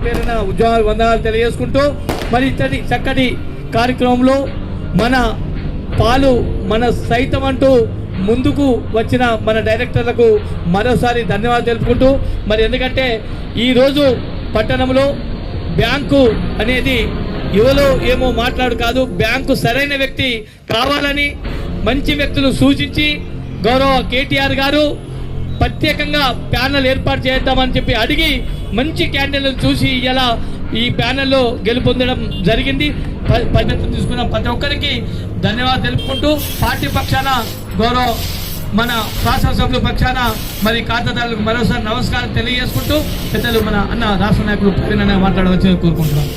పేరున ఉద్యోగ వందనాలు తెలియజేసుకుంటూ మరి ఇతని చక్కటి కార్యక్రమంలో మన పాలు మన సైతం అంటూ ముందుకు వచ్చిన మన డైరెక్టర్లకు మరోసారి ధన్యవాదాలు తెలుపుకుంటూ మరి ఎందుకంటే ఈరోజు పట్టణంలో బ్యాంకు అనేది యువలో ఏమో మాట్లాడు కాదు, బ్యాంకు సరైన వ్యక్తి కావాలని మంచి వ్యక్తులు సూచించి గౌరవ కేటీఆర్ గారు ప్రత్యేకంగా ప్యానెల్ ఏర్పాటు చేద్దామని చెప్పి అడిగి మంచి క్యాండిడేట్లను చూసి ఇలా ఈ ప్యానెల్లో గెలుపొందడం జరిగింది. పద్ధతి తీసుకున్న ప్రతి ఒక్కరికి ధన్యవాదాలు తెలుపుకుంటూ పార్టీ పక్షాన గౌరవ మన శాసనసభ్యుల పక్షాన మరి ఖాతాదారులకు మరోసారి నమస్కారం తెలియజేసుకుంటూ పెద్దలు మన అన్న రాష్ట్ర నాయకులు ప్రవీణ్ అన్న మాట్లాడవచ్చని కోరుకుంటున్నాం.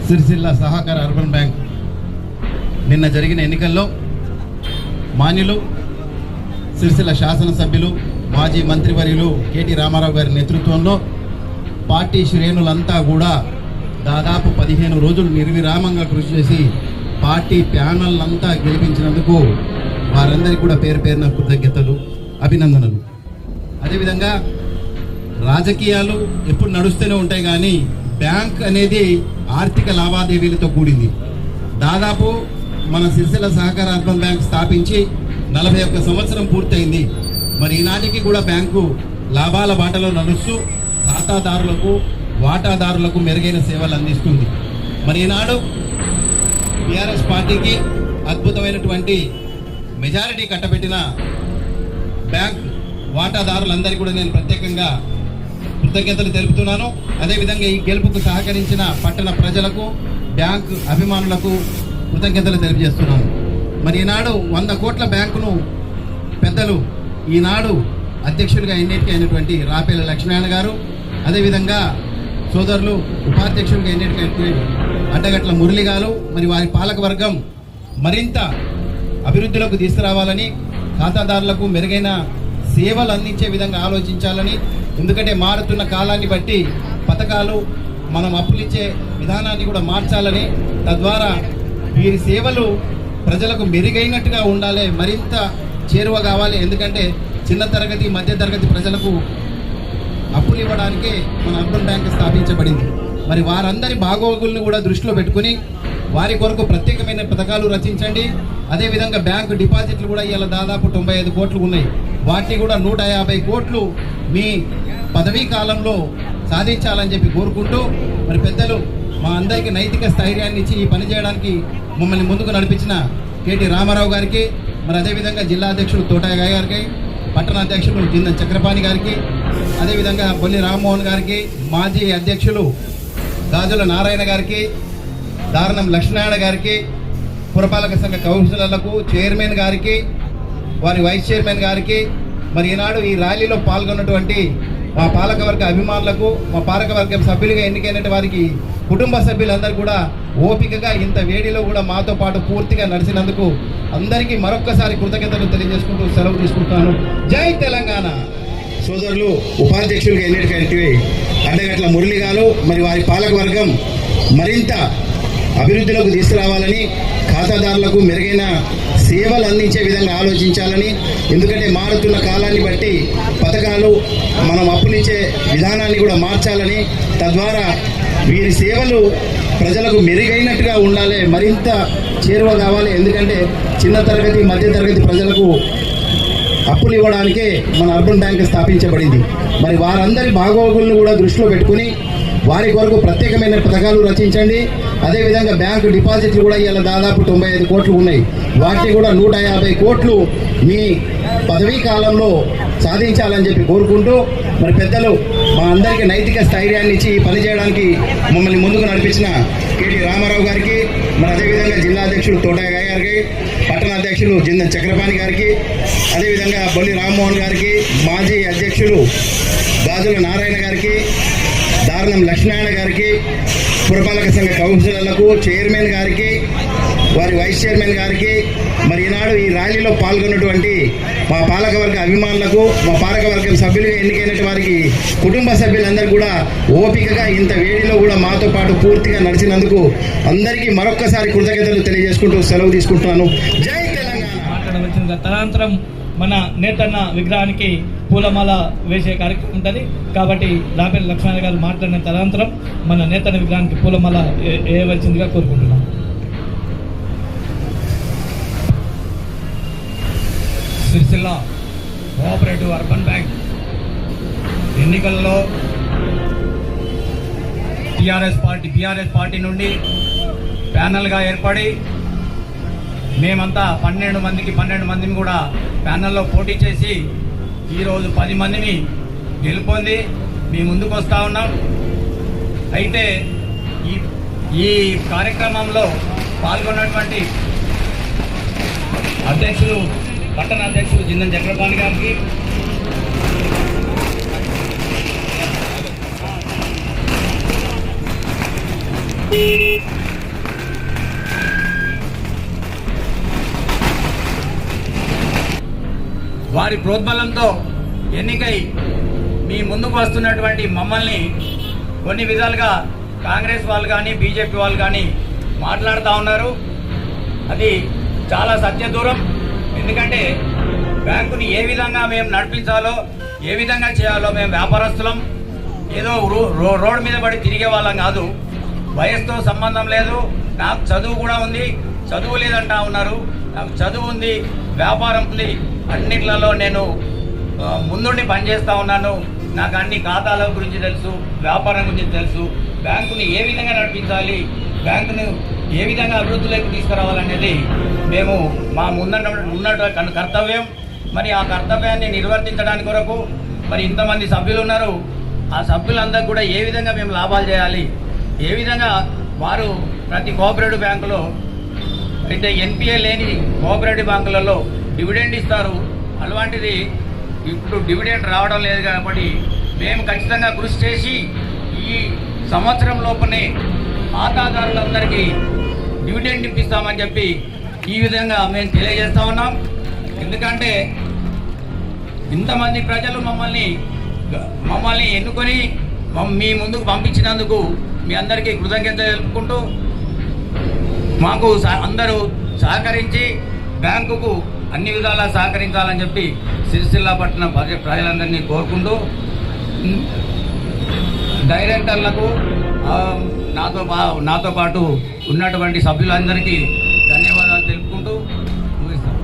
సిరిసిల్ల సహకార అర్బన్ బ్యాంక్ నిన్న జరిగిన ఎన్నికల్లో మాన్యులు సిరిసిల్ల శాసనసభ్యులు మాజీ మంత్రివర్యులు కేటీ రామారావు గారి నేతృత్వంలో పార్టీ శ్రేణులంతా కూడా దాదాపు 15 రోజులు నిర్విరామంగా కృషి చేసి పార్టీ ప్యానెల్లంతా గెలిపించినందుకు వారందరికీ కూడా పేరు పేరున కృతజ్ఞతలు, అభినందనలు. అదేవిధంగా రాజకీయాలు ఎప్పుడు నడుస్తూనే ఉంటాయి, కానీ బ్యాంక్ అనేది ఆర్థిక లావాదేవీలతో కూడింది. దాదాపు మన సిరిసిల్ల సహకార అర్బన్ బ్యాంక్ స్థాపించి 41 సంవత్సరం పూర్తయింది. మరి ఈనాటికి కూడా బ్యాంకు లాభాల బాటలో నడుస్తూ ఖాతాదారులకు వాటాదారులకు మెరుగైన సేవలు అందిస్తుంది. మరి ఈనాడు టీఆర్ఎస్ పార్టీకి అద్భుతమైనటువంటి మెజారిటీ కట్టబెట్టిన బ్యాంక్ వాటాదారులందరికీ కూడా నేను ప్రత్యేకంగా కృతజ్ఞతలు తెలుపుతున్నాను. అదేవిధంగా ఈ గెలుపుకు సహకరించిన పట్టణ ప్రజలకు, బ్యాంక్ అభిమానులకు కృతజ్ఞతలు తెలియజేస్తున్నాను. మరి ఈనాడు 100 కోట్ల బ్యాంకును పెద్దలు ఈనాడు అధ్యక్షులుగా ఎన్నిక అయినటువంటి రాపేల లక్ష్మీనారాయణ గారు, అదేవిధంగా సోదరులు ఉపాధ్యక్షులుగా ఎన్నిక అడ్డగట్ల మురళి గారు, మరి వారి పాలకవర్గం మరింత అభివృద్ధిలోకి తీసుకురావాలని, ఖాతాదారులకు మెరుగైన సేవలు అందించే విధంగా ఆలోచించాలని, ఎందుకంటే మారుతున్న కాలాన్ని బట్టి పథకాలు మనం అప్పులిచ్చే విధానాన్ని కూడా మార్చాలని, తద్వారా వీరి సేవలు ప్రజలకు మెరుగైనట్టుగా ఉండాలి, మరింత చేరువ కావాలి. ఎందుకంటే చిన్న తరగతి మధ్య తరగతి ప్రజలకు అప్పులు ఇవ్వడానికే మన అర్బన్ బ్యాంక్ స్థాపించబడింది. మరి వారందరి బాగోగులను కూడా దృష్టిలో పెట్టుకుని వారి కొరకు ప్రత్యేకమైన పథకాలు రచించండి. అదేవిధంగా బ్యాంకు డిపాజిట్లు కూడా ఇవాళ దాదాపు 95 కోట్లు ఉన్నాయి. వాటిని కూడా 150 కోట్లు మీ పదవీ కాలంలో సాధించాలని చెప్పి కోరుకుంటూ, మరి పెద్దలు మా అందరికీ నైతిక స్థైర్యాన్ని ఇచ్చి ఈ పని చేయడానికి మమ్మల్ని ముందుకు నడిపించిన కేటీ రామారావు గారికి, మరి అదేవిధంగా జిల్లా అధ్యక్షుడు తోటయ్య గారికి, పట్టణ అధ్యక్షుడు జిందన్ చక్రపాణి గారికి, అదేవిధంగా బొల్లి రామ్మోహన్ గారికి, మాజీ అధ్యక్షులు గాజుల నారాయణ గారికి, దారణం లక్ష్మీనారాయణ గారికి, పురపాలక సంఘ కౌన్సిలర్లకు, చైర్మన్ గారికి, వారి వైస్ చైర్మన్ గారికి, మరి ఈనాడు ఈ ర్యాలీలో పాల్గొన్నటువంటి మా పాలకవర్గ అభిమానులకు, మా పాలకవర్గం సభ్యులుగా ఎన్నికైన వారికి కుటుంబ సభ్యులందరూ కూడా ఓపికగా ఇంత వేడిలో కూడా మాతో పాటు పూర్తిగా నడిచినందుకు అందరికీ మరొక్కసారి కృతజ్ఞతలు తెలియజేసుకుంటూ సెలవు తీసుకుంటాను. జై తెలంగాణ. సోదరులు ఉపాధ్యక్షులుగా ఎన్నికైనటువంటి అడ్డగట్ల మురళి గారు, మరి వారి పాలకవర్గం మరింత అభివృద్ధిలోకి తీసుకురావాలని, ఖాతాదారులకు మెరుగైన సేవలు అందించే విధంగా ఆలోచించాలని, ఎందుకంటే మారుతున్న కాలాన్ని బట్టి పథకాలు మనం అప్పులిచ్చే విధానాన్ని కూడా మార్చాలని, తద్వారా వీరి సేవలు ప్రజలకు మెరుగైనట్టుగా ఉండాలి, మరింత చేరువ కావాలి. ఎందుకంటే చిన్న తరగతి మధ్య తరగతి ప్రజలకు అప్పులు ఇవ్వడానికే మన అర్బన్ బ్యాంక్ స్థాపించబడింది. మరి వారందరి బాగోగులను కూడా దృష్టిలో పెట్టుకుని వారి కొరకు ప్రత్యేకమైన పథకాలు రచించండి. అదేవిధంగా బ్యాంకు డిపాజిట్లు కూడా ఇవాళ దాదాపు 95 కోట్లు ఉన్నాయి. వాటిని కూడా 150 కోట్లు మీ పదవీ కాలంలో సాధించాలని చెప్పి కోరుకుంటూ, మరి పెద్దలు మా అందరికీ నైతిక స్థైర్యాన్ని ఇచ్చి పని చేయడానికి మమ్మల్ని ముందుకు నడిపించిన కేటీ రామారావు గారికి, మరి అదేవిధంగా జిల్లా అధ్యక్షుడు తోటయ్య గారికి, పట్టణ అధ్యక్షులు జిందన్ చక్రపాణి గారికి, అదేవిధంగా బొల్లి రామ్మోహన్ గారికి, మాజీ అధ్యక్షులు గాజుల నారాయణ గారికి, దారణం లక్ష్మీనారాయణ గారికి, పురపాలక సంఘ కౌన్సిలర్లకు, చైర్మన్ గారికి, వారి వైస్ చైర్మన్ గారికి, మరి ఈనాడు ఈ ర్యాలీలో పాల్గొన్నటువంటి మా పాలకవర్గ అభిమానులకు, మా పాలకవర్గం సభ్యులుగా ఎన్నికైన వారికి కుటుంబ సభ్యులందరూ కూడా ఓపికగా ఇంత వేడిలో కూడా మాతో పాటు పూర్తిగా నడిచినందుకు అందరికీ మరొక్కసారి కృతజ్ఞతలు తెలియజేసుకుంటూ సెలవు తీసుకుంటున్నాను. జై తెలంగాణ. తదనంతరం మన నేతన్న విగ్రహానికి పూలమాల వేసే కార్యక్రమం ఉంటుంది. కాబట్టి రాపేరు లక్ష్మణ గారు మాట్లాడిన తదనంతరం మన నేతన్న విగ్రహానికి పూలమాల వేయవలసిందిగా కోరుకుంటున్నాం. సిరిసిల్ల కోఆపరేటివ్ అర్బన్ బ్యాంక్ ఎన్నికల్లో బీఆర్ఎస్ పార్టీ నుండి ప్యానల్గా ఏర్పడి మేమంతా 12 మందిని కూడా ప్యానల్లో పోటీ చేసి ఈరోజు 10 మందిని గెలుపొంది మీ ముందుకు వస్తూ ఉన్నాం. అయితే ఈ కార్యక్రమంలో పాల్గొన్నటువంటి పట్టణ అధ్యక్షులు జిందన్ చక్రపాణి గారికి, వారి ప్రోద్బలంతో ఎన్నికై మీ ముందుకు వస్తున్నటువంటి మమ్మల్ని కొన్ని విధాలుగా కాంగ్రెస్ వాళ్ళు కానీ బీజేపీ వాళ్ళు కానీ మాట్లాడుతూ ఉన్నారు. అది చాలా సత్యదూరం. ఎందుకంటే బ్యాంకుని ఏ విధంగా మేము నడిపించాలో, ఏ విధంగా చేయాలో మేము వ్యాపారస్తులం, ఏదో రోడ్డు మీద పడి తిరిగే వాళ్ళం కాదు. వయసుతో సంబంధం లేదు. నాకు చదువు కూడా ఉంది, చదువు లేదంటా ఉన్నారు. నాకు చదువు ఉంది, వ్యాపారం ఉంది, అన్నిట్లలో నేను ముందుండి పనిచేస్తూ ఉన్నాను. నాకు అన్ని ఖాతాల గురించి తెలుసు, వ్యాపారం గురించి తెలుసు, బ్యాంకుని ఏ విధంగా నడిపించాలి, బ్యాంకును ఏ విధంగా అభివృద్ధిలోకి తీసుకురావాలనేది మేము మా ఉన్నటువంటి కర్తవ్యం. మరి ఆ కర్తవ్యాన్ని నిర్వర్తించడానికి కొరకు మరి ఇంతమంది సభ్యులు ఉన్నారు. ఆ సభ్యులందరూ కూడా ఏ విధంగా మేము లాభాలు చేయాలి, ఏ విధంగా వారు ప్రతి కోఆపరేటివ్ బ్యాంకులో అయితే ఎన్పిఏ లేని కోఆపరేటివ్ బ్యాంకులలో డివిడెండ్ ఇస్తారు. అలాంటిది ఇప్పుడు డివిడెండ్ రావడం లేదు కాబట్టి మేము ఖచ్చితంగా కృషి చేసి ఈ సంవత్సరం లోపలే ఖాతాదారులందరికీ డివిడెండ్ ఇప్పిస్తామని చెప్పి ఈ విధంగా మేము తెలియజేస్తా ఉన్నాం. ఎందుకంటే ఇంతమంది ప్రజలు మమ్మల్ని ఎన్నుకొని మీ ముందుకు పంపించినందుకు మీ అందరికీ కృతజ్ఞత తెలుపుకుంటూ మాకు అందరూ సహకరించి బ్యాంకుకు అన్ని విధాలా సహకరించాలని చెప్పి సిరిసిల్ల పట్టణ ప్రజలందరినీ కోరుకుంటూ డైరెక్టర్లకు నాతో పాటు ఉన్నటువంటి సభ్యులందరికీ ధన్యవాదాలు తెలుపుకుంటూ ముగిస్తాం.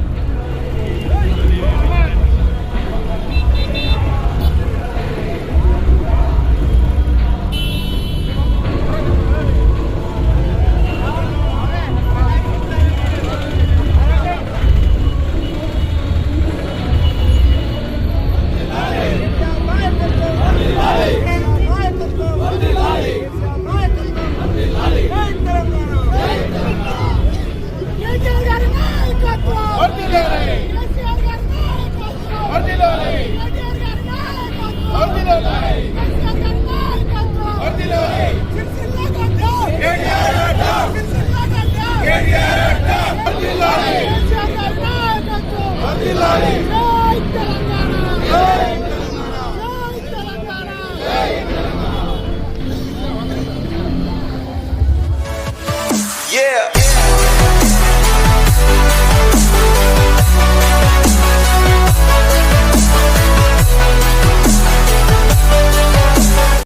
Ardilari!